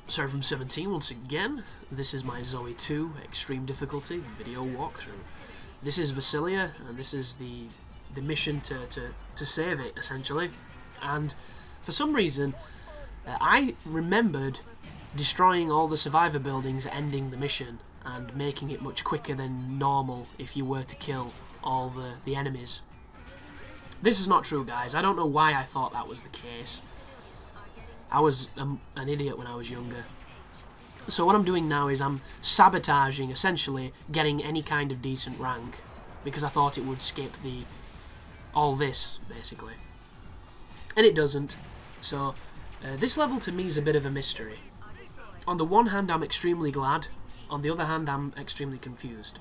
Sorry from 17 once again. This is my Zoe 2 Extreme Difficulty video walkthrough. This is Vascillia, and this is the mission to save it, essentially. And for some reason, I remembered destroying all the survivor buildings, ending the mission, and making it much quicker than normal if you were to kill all the enemies. This is not true, guys. I don't know why I thought that was the case. I was an idiot when I was younger. So what I'm doing now is I'm sabotaging, essentially, getting any kind of decent rank, because I thought it would skip all this, basically. And it doesn't. So this level to me is a bit of a mystery. On the one hand, I'm extremely glad. On the other hand, I'm extremely confused.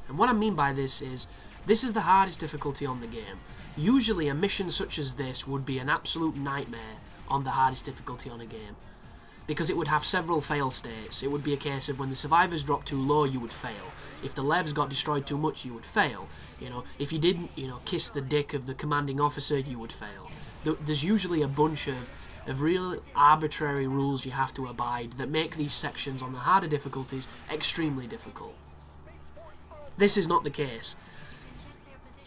And what I mean by this is the hardest difficulty on the game. Usually a mission such as this would be an absolute nightmare on the hardest difficulty on a game, because it would have several fail states. It would be a case of when the survivors dropped too low, you would fail. If the levs got destroyed too much, you would fail. If you didn't, kiss the dick of the commanding officer, you would fail. There's usually a bunch of real arbitrary rules you have to abide that make these sections on the harder difficulties extremely difficult. This is not the case.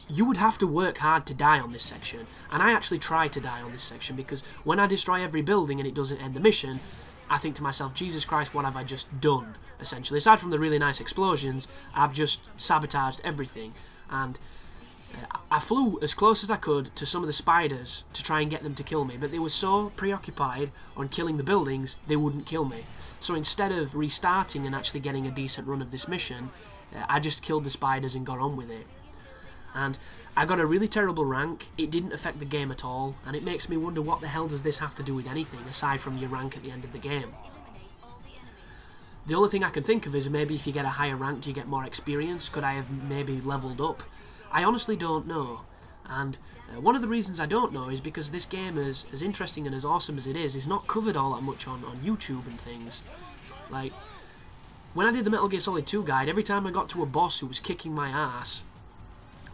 You would have to work hard to die on this section, and I actually try to die on this section, because when I destroy every building and it doesn't end the mission, I think to myself, Jesus Christ, what have I just done, essentially? Aside from the really nice explosions, I've just sabotaged everything, and I flew as close as I could to some of the spiders to try and get them to kill me, but they were so preoccupied on killing the buildings, they wouldn't kill me. So instead of restarting and actually getting a decent run of this mission, I just killed the spiders and got on with it. And I got a really terrible rank. It didn't affect the game at all, and it makes me wonder, what the hell does this have to do with anything aside from your rank at the end of the game? The only thing I can think of is maybe if you get a higher rank, do you get more experience? Could I have maybe leveled up? I honestly don't know. And one of the reasons I don't know is because this game, as interesting and as awesome as it is not covered all that much on YouTube and things. Like, when I did the Metal Gear Solid 2 guide, every time I got to a boss who was kicking my ass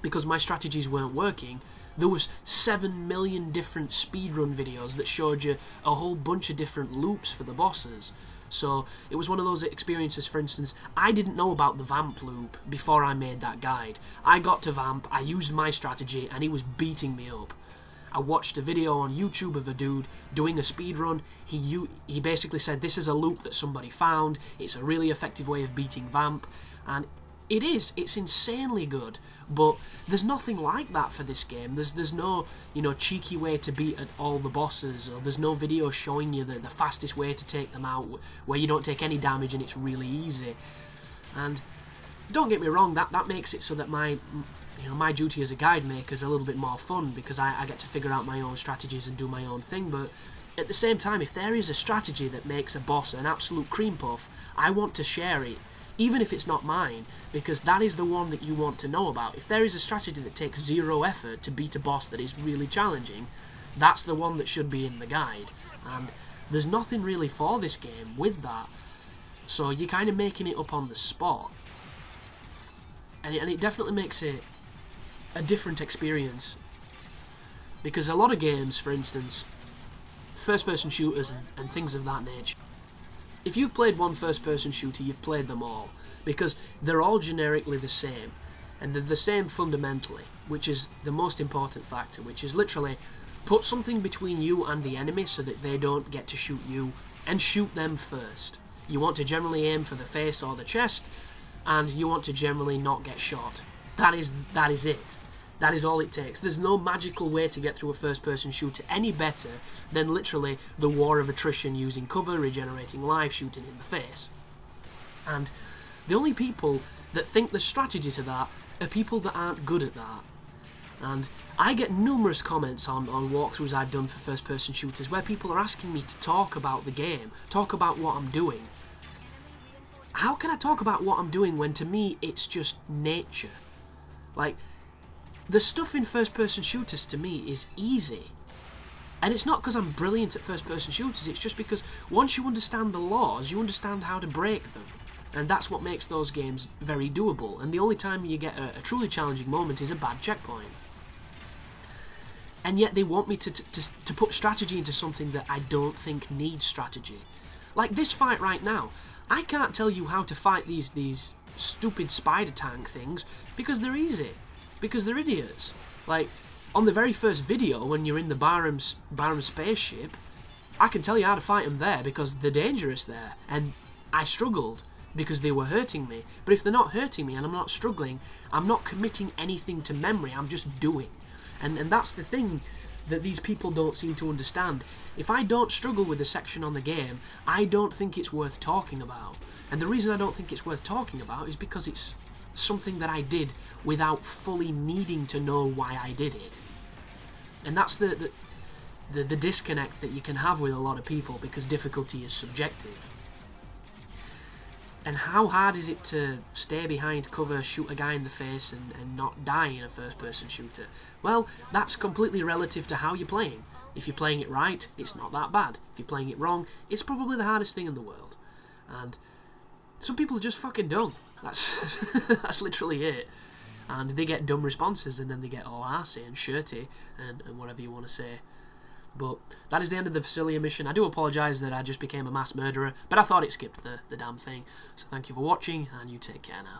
because my strategies weren't working, there was 7 million different speedrun videos that showed you a whole bunch of different loops for the bosses. So it was one of those experiences. For instance, I didn't know about the vamp loop before I made that guide. I got to vamp, I used my strategy, and he was beating me up. I watched a video on YouTube of a dude doing a speedrun. He basically said, this is a loop that somebody found, it's a really effective way of beating vamp, and it's insanely good, but there's nothing like that for this game. There's no, cheeky way to beat all the bosses, or there's no video showing you the fastest way to take them out, where you don't take any damage and it's really easy. And don't get me wrong, that makes it so that my duty as a guide maker is a little bit more fun, because I get to figure out my own strategies and do my own thing. But at the same time, if there is a strategy that makes a boss an absolute cream puff, I want to share it, even if it's not mine, because that is the one that you want to know about. If there is a strategy that takes zero effort to beat a boss that is really challenging, that's the one that should be in the guide. And there's nothing really for this game with that, so you're kind of making it up on the spot. And it definitely makes it a different experience, because a lot of games, for instance, first-person shooters and things of that nature, if you've played one first-person shooter, you've played them all, because they're all generically the same, and they're the same fundamentally, which is the most important factor, which is literally put something between you and the enemy so that they don't get to shoot you, and shoot them first. You want to generally aim for the face or the chest, and you want to generally not get shot. That is it. That is all it takes. There's no magical way to get through a first-person shooter any better than literally the war of attrition, using cover, regenerating life, shooting in the face. And the only people that think there's strategy to that are people that aren't good at that. And I get numerous comments on walkthroughs I've done for first-person shooters where people are asking me to talk about the game, talk about what I'm doing. How can I talk about what I'm doing when, to me, it's just nature? Like, the stuff in first-person shooters, to me, is easy. And it's not because I'm brilliant at first-person shooters, it's just because once you understand the laws, you understand how to break them. And that's what makes those games very doable. And the only time you get a truly challenging moment is a bad checkpoint. And yet they want me to put strategy into something that I don't think needs strategy. Like this fight right now, I can't tell you how to fight these stupid spider tank things because they're easy. Because they're idiots. Like, on the very first video, when you're in the Barham spaceship, I can tell you how to fight them there because they're dangerous there. And I struggled because they were hurting me. But if they're not hurting me and I'm not struggling, I'm not committing anything to memory, I'm just doing. And that's the thing that these people don't seem to understand. If I don't struggle with a section on the game, I don't think it's worth talking about. And the reason I don't think it's worth talking about is because it's something that I did without fully needing to know why I did it. And that's the disconnect that you can have with a lot of people because difficulty is subjective. And how hard is it to stay behind cover, shoot a guy in the face and not die in a first-person shooter? Well, that's completely relative to how you're playing. If you're playing it right, it's not that bad. If you're playing it wrong, it's probably the hardest thing in the world. And some people are just fucking dumb. That's literally it. And they get dumb responses and then they get all arsey and shirty and whatever you want to say. But that is the end of the Vascillia mission. I do apologise that I just became a mass murderer, but I thought it skipped the damn thing. So thank you for watching, and you take care now.